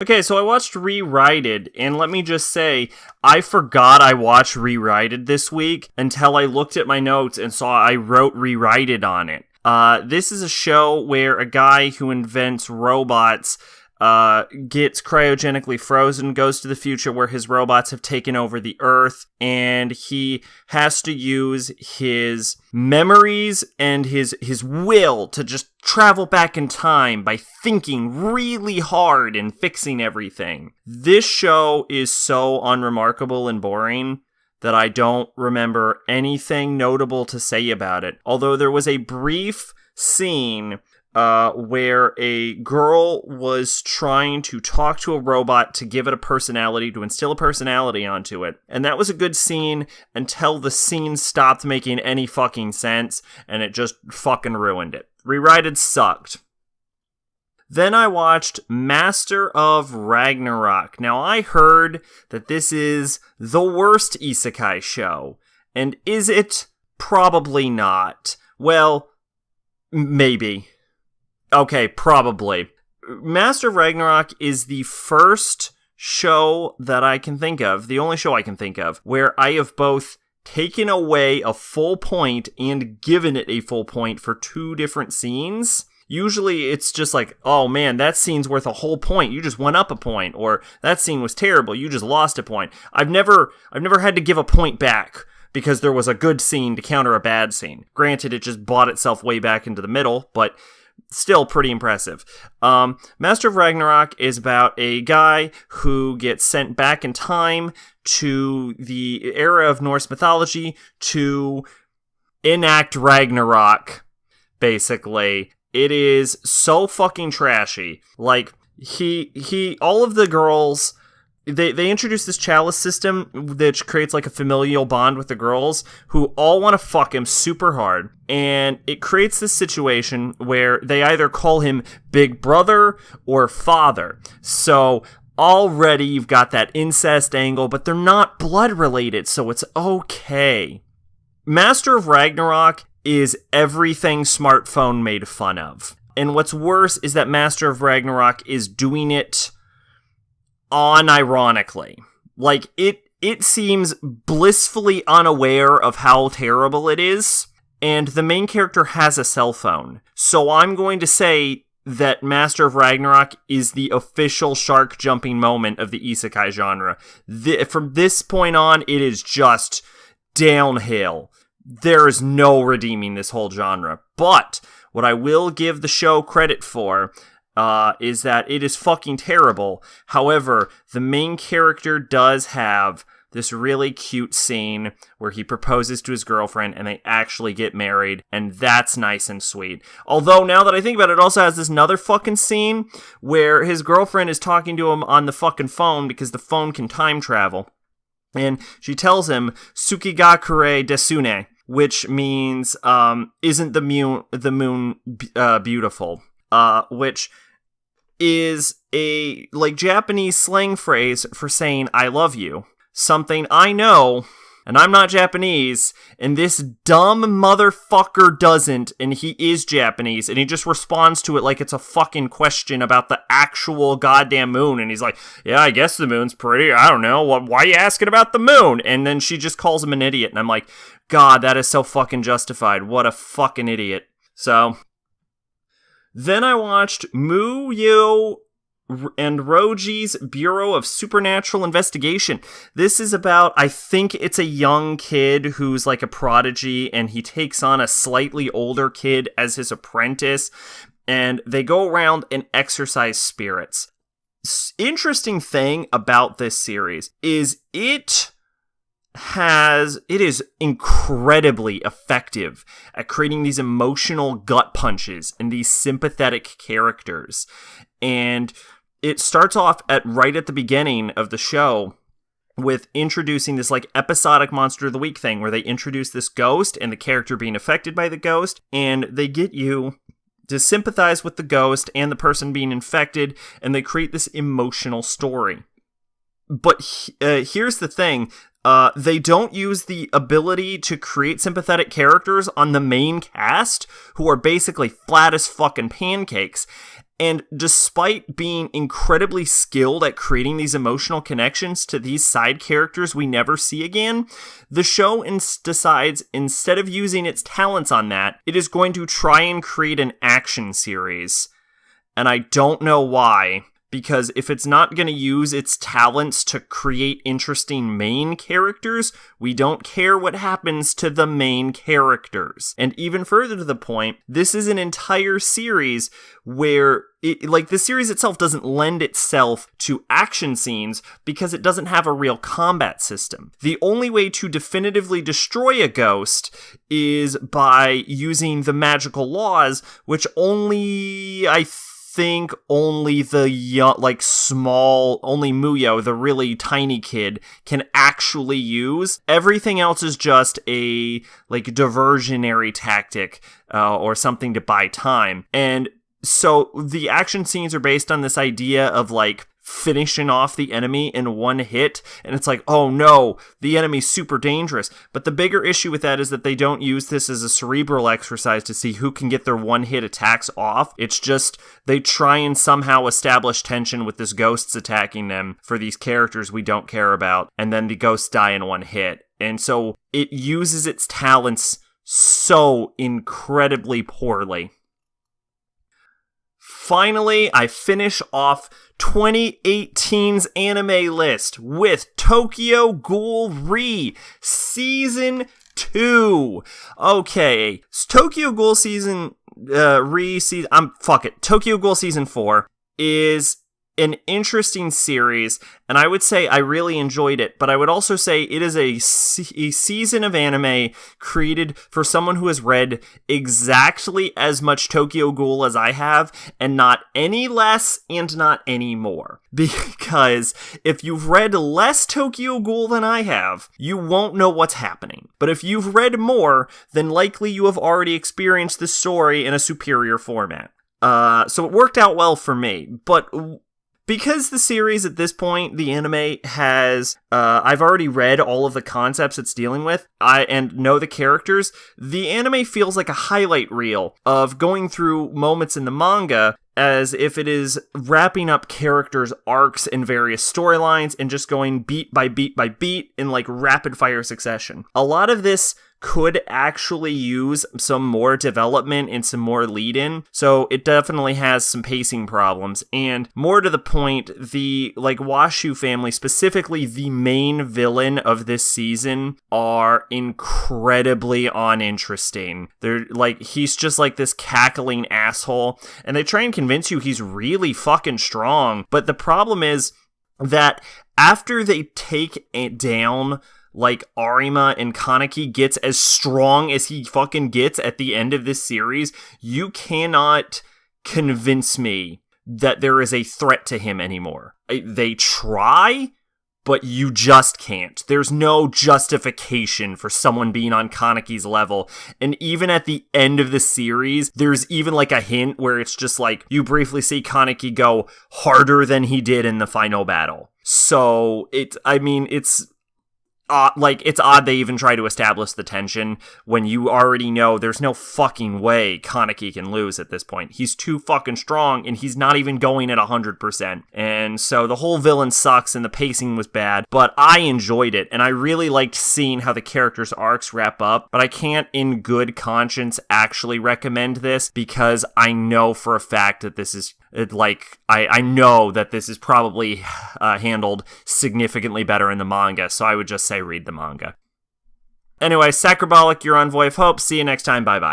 Okay, so I watched RErideD, and let me just say, I forgot I watched RErideD this week until I looked at my notes and saw I wrote RErideD on it. This is a show where a guy who invents robots gets cryogenically frozen, goes to the future where his robots have taken over the Earth, and he has to use his memories and his will to just travel back in time by thinking really hard and fixing everything. This show is so unremarkable and boring that I don't remember anything notable to say about it. Although there was a brief scene where a girl was trying to talk to a robot to give it a personality, to instill a personality onto it. And that was a good scene until the scene stopped making any fucking sense, and it just fucking ruined it. RErideD sucked. Then I watched Master of Ragnarok. Now, I heard that this is the worst isekai show. And is it? Probably not. Well, maybe. Okay, probably. Master of Ragnarok is the first show that I can think of, the only show I can think of, where I have both taken away a full point and given it a full point for two different scenes. Usually it's just like, oh man, that scene's worth a whole point, you just went up a point, or that scene was terrible, you just lost a point. I've never had to give a point back because there was a good scene to counter a bad scene. Granted, it just bought itself way back into the middle, but still pretty impressive. Master of Ragnarok is about a guy who gets sent back in time to the era of Norse mythology to enact Ragnarok, basically. It is so fucking trashy. Like, all of the girls, they introduce this chalice system that creates like a familial bond with the girls who all want to fuck him super hard. And it creates this situation where they either call him big brother or father. So already you've got that incest angle, but they're not blood related, so it's okay. Master of Ragnarok is everything smartphone made fun of. And what's worse is that Master of Ragnarok is doing it unironically. Like, it seems blissfully unaware of how terrible it is, and the main character has a cell phone. So I'm going to say that Master of Ragnarok is the official shark jumping moment of the isekai genre. From this point on, it is just downhill. There is no redeeming this whole genre. But what I will give the show credit for is that it is fucking terrible. However, the main character does have this really cute scene where he proposes to his girlfriend and they actually get married, and that's nice and sweet. Although, now that I think about it, it also has this another fucking scene where his girlfriend is talking to him on the fucking phone because the phone can time travel. And she tells him, Tsukigakure desune, which means, isn't the moon beautiful? Which is a, like, Japanese slang phrase for saying, I love you. Something I know, and I'm not Japanese, and this dumb motherfucker doesn't, and he is Japanese, and he just responds to it like it's a fucking question about the actual goddamn moon, and he's like, yeah, I guess the moon's pretty, I don't know, why are you asking about the moon? And then she just calls him an idiot, and I'm like, God, that is so fucking justified, what a fucking idiot. So, then I watched Muhyo and Rouji's Bureau of Supernatural Investigation. This is about, I think it's a young kid who's like a prodigy, and he takes on a slightly older kid as his apprentice, and they go around and exorcise spirits. Interesting thing about this series is it is incredibly effective at creating these emotional gut punches and these sympathetic characters. And it starts off right at the beginning of the show with introducing this like episodic Monster of the Week thing where they introduce this ghost and the character being affected by the ghost, and they get you to sympathize with the ghost and the person being infected, and they create this emotional story. But here's the thing. They don't use the ability to create sympathetic characters on the main cast, who are basically flat as fucking pancakes. And despite being incredibly skilled at creating these emotional connections to these side characters we never see again, the show decides instead of using its talents on that, it is going to try and create an action series. And I don't know why. Because if it's not going to use its talents to create interesting main characters, we don't care what happens to the main characters. And even further to the point, this is an entire series where the series itself doesn't lend itself to action scenes because it doesn't have a real combat system. The only way to definitively destroy a ghost is by using the magical laws, which only, I think only the young, only Muhyo, the really tiny kid, can actually use. Everything else is just a diversionary tactic or something to buy time. And so the action scenes are based on this idea of finishing off the enemy in one hit, and it's oh no, the enemy's super dangerous. But the bigger issue with that is that they don't use this as a cerebral exercise to see who can get their one-hit attacks off. It's just they try and somehow establish tension with this ghosts attacking them for these characters we don't care about, and then the ghosts die in one hit. And so it uses its talents so incredibly poorly. Finally, I finish off 2018's anime list with Tokigoe Season 2. Okay, Tokigoe Tokigoe Season 4 is an interesting series, and I would say I really enjoyed it, but I would also say it is a season of anime created for someone who has read exactly as much Tokigoe as I have, and not any less and not any more. Because if you've read less Tokigoe than I have, you won't know what's happening. But if you've read more, then likely you have already experienced the story in a superior format. So it worked out well for me, but because the series at this point, the anime has, I've already read all of the concepts it's dealing with, and know the characters, the anime feels like a highlight reel of going through moments in the manga as if it is wrapping up characters' arcs in various storylines and just going beat by beat by beat in rapid fire succession. A lot of this could actually use some more development and some more lead-in, so it definitely has some pacing problems. And more to the point, the Washu family, specifically the main villain of this season, are incredibly uninteresting. They're he's just this cackling asshole, and they try and convince you he's really fucking strong. But the problem is that after they take it down, Arima and Kaneki gets as strong as he fucking gets at the end of this series, you cannot convince me that there is a threat to him anymore. They try, but you just can't. There's no justification for someone being on Kaneki's level. And even at the end of the series, there's even a hint where it's just you briefly see Kaneki go harder than he did in the final battle. So it's odd they even try to establish the tension when you already know there's no fucking way Kaneki can lose at this point. He's too fucking strong, and he's not even going at 100%. And so the whole villain sucks, and the pacing was bad, but I enjoyed it, and I really liked seeing how the characters' arcs wrap up, but I can't in good conscience actually recommend this, because I know for a fact that this is I know that this is probably handled significantly better in the manga, so I would just say read the manga. Anyway, Sacrobolic, your envoy of hope. See you next time. Bye-bye.